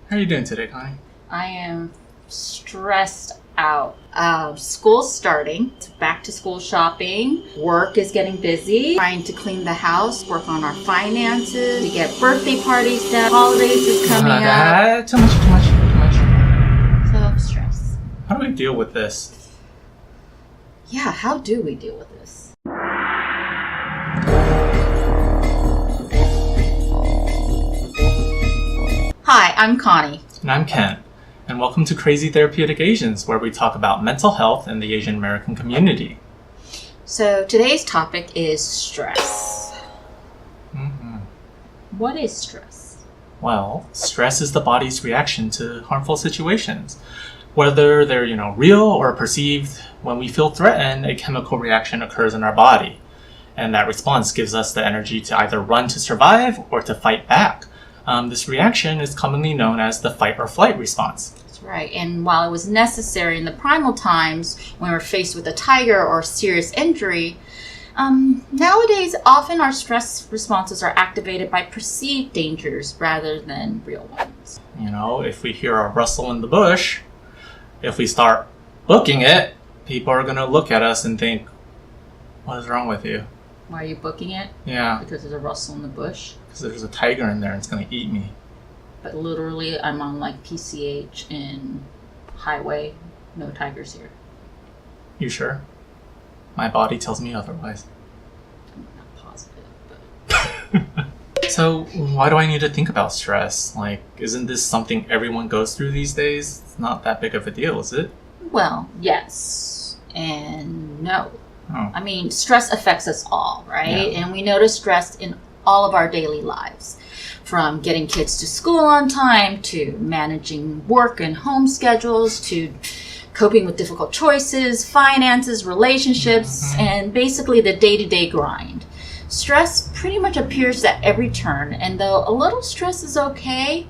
How are you doing today, Connie? I am stressed out. School's starting. It's back to school shopping. Work is getting busy. Trying to clean the house, work on our finances. We get birthday parties done. Holidays is coming up. Too much. So stress. How do we deal with this? Yeah, how do we deal with this? Hi, I'm Connie. And I'm Ken. And welcome to Crazy Therapeutic Asians, where we talk about mental health in the Asian American community. So today's topic is stress. What is stress? Well, stress is the body's reaction to harmful situations. Whether they're, real or perceived, when we feel threatened, a chemical reaction occurs in our body. And that response gives us the energy to either run to survive or to fight back. This reaction is commonly known as the fight or flight response. That's right. And while it was necessary in the primal times when we're faced with a tiger or serious injury, nowadays often our stress responses are activated by perceived dangers rather than real ones. If we hear a rustle in the bush, if we start booking it, people are going to look at us and think, what is wrong with you? Why are you booking it? Yeah. Because there's a rustle in the bush? Because there's a tiger in there and it's going to eat me. But literally, I'm on PCH in highway. No tigers here. You sure? My body tells me otherwise. I'm not positive, but... So, why do I need to think about stress? Isn't this something everyone goes through these days? It's not that big of a deal, is it? Well, yes and no. Oh. I mean, stress affects us all, right? Yeah. And we notice stress in all of our daily lives. From getting kids to school on time, to managing work and home schedules, to coping with difficult choices, finances, relationships, and basically the day-to-day grind. Stress pretty much appears at every turn, and though a little stress is okay,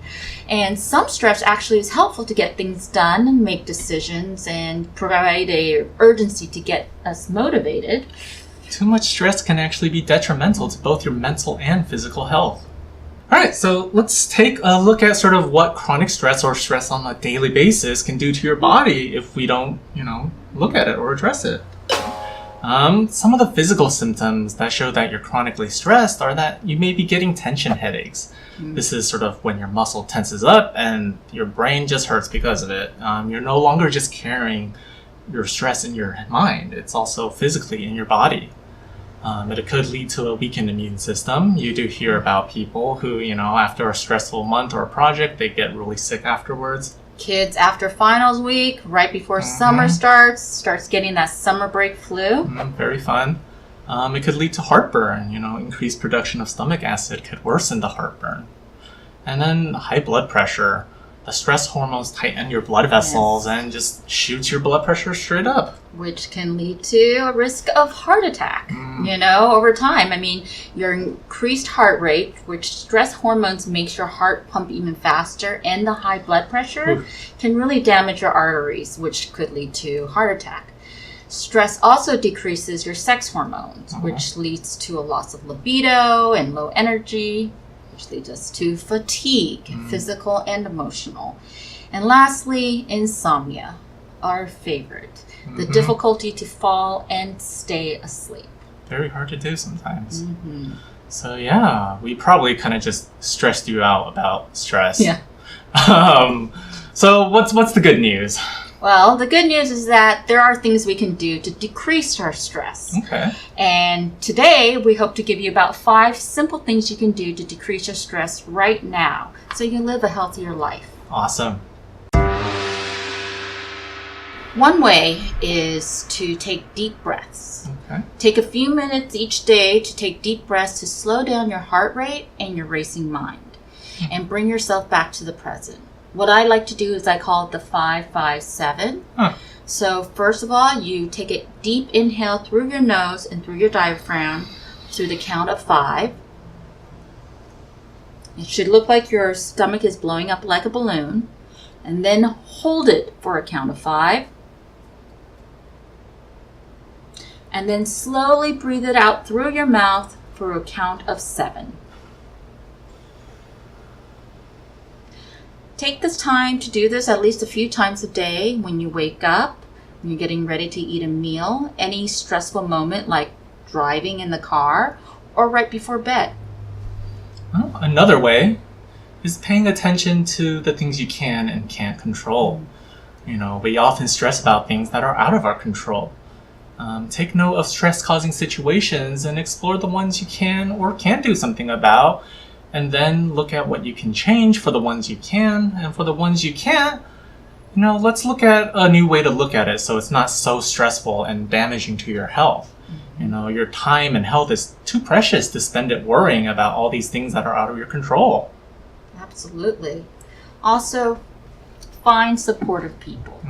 and some stress actually is helpful to get things done and make decisions and provide a urgency to get us motivated. Too much stress can actually be detrimental to both your mental and physical health. Alright, so let's take a look at sort of what chronic stress or stress on a daily basis can do to your body if we don't, look at it or address it. Some of the physical symptoms that show that you're chronically stressed are that you may be getting tension headaches. This is sort of when your muscle tenses up and your brain just hurts because of it. You're no longer just carrying your stress in your mind. It's also physically in your body. It could lead to a weakened immune system. You do hear about people who, after a stressful month or a project, they get really sick afterwards. Kids after finals week, right before summer starts getting that summer break flu. Very fun. It could lead to heartburn. Increased production of stomach acid could worsen the heartburn. And then high blood pressure. The stress hormones tighten your blood vessels and just shoots your blood pressure straight up. Which can lead to a risk of heart attack, over time. I mean, your increased heart rate, which stress hormones makes your heart pump even faster, and the high blood pressure can really damage your arteries, which could lead to heart attack. Stress also decreases your sex hormones, which leads to a loss of libido and low energy, which leads us to fatigue, physical and emotional. And lastly, insomnia, our favorite. The difficulty to fall and stay asleep. Very hard to do sometimes. So yeah, we probably kind of just stressed you out about stress. Yeah. So what's the good news? Well, the good news is that there are things we can do to decrease our stress. Okay. And today, we hope to give you about 5 simple things you can do to decrease your stress right now so you can live a healthier life. Awesome. One way is to take deep breaths. Okay. Take a few minutes each day to take deep breaths to slow down your heart rate and your racing mind and bring yourself back to the present. What I like to do is I call it the 5-5-7. So first of all, you take a deep inhale through your nose and through your diaphragm through the count of 5. It should look like your stomach is blowing up like a balloon. And then hold it for a count of 5. And then slowly breathe it out through your mouth for a count of 7. take this time to do this at least a few times a day when you wake up, when you're getting ready to eat a meal, any stressful moment like driving in the car, or right before bed. Well, another way is paying attention to the things you can and can't control. We often stress about things that are out of our control. Take note of stress-causing situations and explore the ones you can or can't do something about, and then look at what you can change for the ones you can, and for the ones you can't, let's look at a new way to look at it so it's not so stressful and damaging to your health. Your time and health is too precious to spend it worrying about all these things that are out of your control. Absolutely. Also, find supportive people.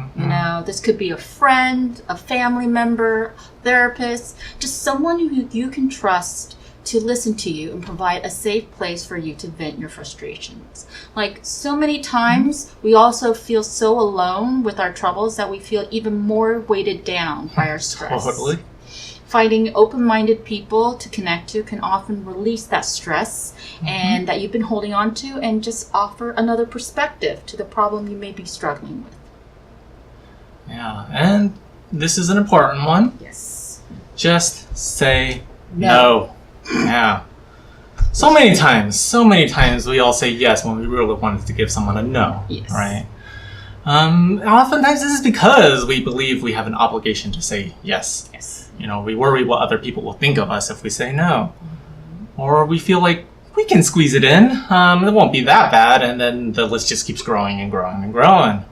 This could be a friend, a family member, therapist, just someone who you can trust to listen to you and provide a safe place for you to vent your frustrations. Like so many times, we also feel so alone with our troubles that we feel even more weighted down by our stress. Totally. Finding open-minded people to connect to can often release that stress and that you've been holding on to, and just offer another perspective to the problem you may be struggling with. Yeah, and this is an important one. Yes. Just say no. Yeah. So many times we all say yes when we really wanted to give someone a no. Yes. Right? Oftentimes this is because we believe we have an obligation to say yes. Yes. We worry what other people will think of us if we say no. Or we feel like we can squeeze it in. It won't be that bad, and then the list just keeps growing and growing and growing.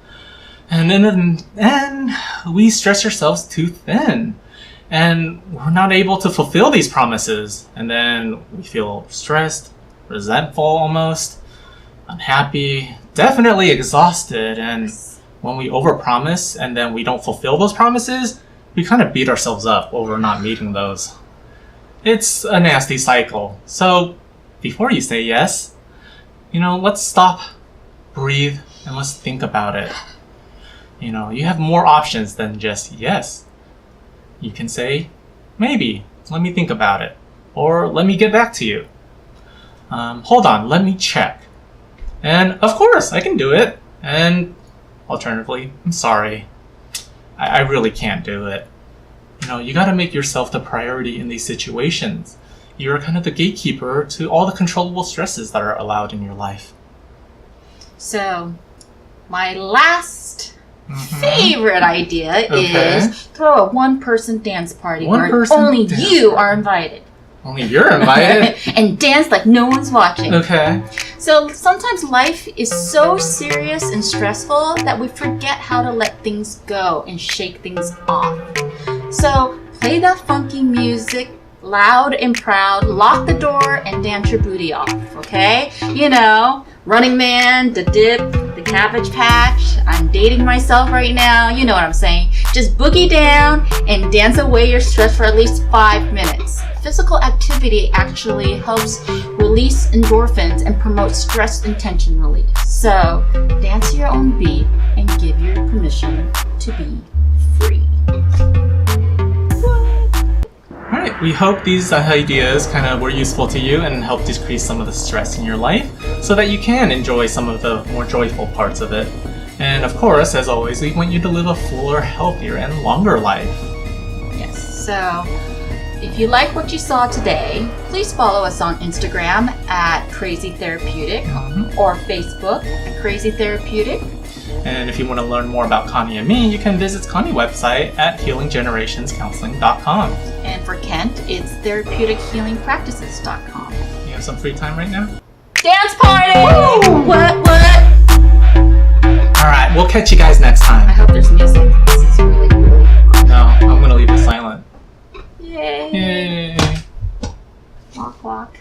And we stress ourselves too thin. And we're not able to fulfill these promises. And then we feel stressed, resentful almost, unhappy, definitely exhausted. And when we overpromise and then we don't fulfill those promises, we kind of beat ourselves up over not meeting those. It's a nasty cycle. So before you say yes, let's stop, breathe, and let's think about it. You have more options than just yes. You can say, maybe, let me think about it. Or let me get back to you. Hold on, let me check. And of course, I can do it. And alternatively, I'm sorry. I really can't do it. You gotta make yourself the priority in these situations. You're kind of the gatekeeper to all the controllable stresses that are allowed in your life. So, my last favorite idea is throw a one-person dance party where only you are invited. Only you're invited? And dance like no one's watching. Okay. So sometimes life is so serious and stressful that we forget how to let things go and shake things off. So play that funky music loud and proud, lock the door, and dance your booty off, okay? Running Man, the Dip, the Cabbage Patch. I'm dating myself right now. You know what I'm saying. Just boogie down and dance away your stress for at least 5 minutes. Physical activity actually helps release endorphins and promote stress and tension relief. So dance to your own beat and give your permission to be free. Alright, we hope these ideas kind of were useful to you and help decrease some of the stress in your life so that you can enjoy some of the more joyful parts of it. And of course, as always, we want you to live a fuller, healthier, and longer life. Yes, so if you like what you saw today, please follow us on Instagram at Crazy Therapeutic or Facebook at Crazy Therapeutic. And if you want to learn more about Connie and me, you can visit Connie's website at healinggenerationscounseling.com. And for Kent, it's therapeutichealingpractices.com. You have some free time right now? Dance party! Woo! What? Alright, we'll catch you guys next time. I hope there's music. This is really cool. No, I'm going to leave it silent. Yay! Yay! Walk, walk.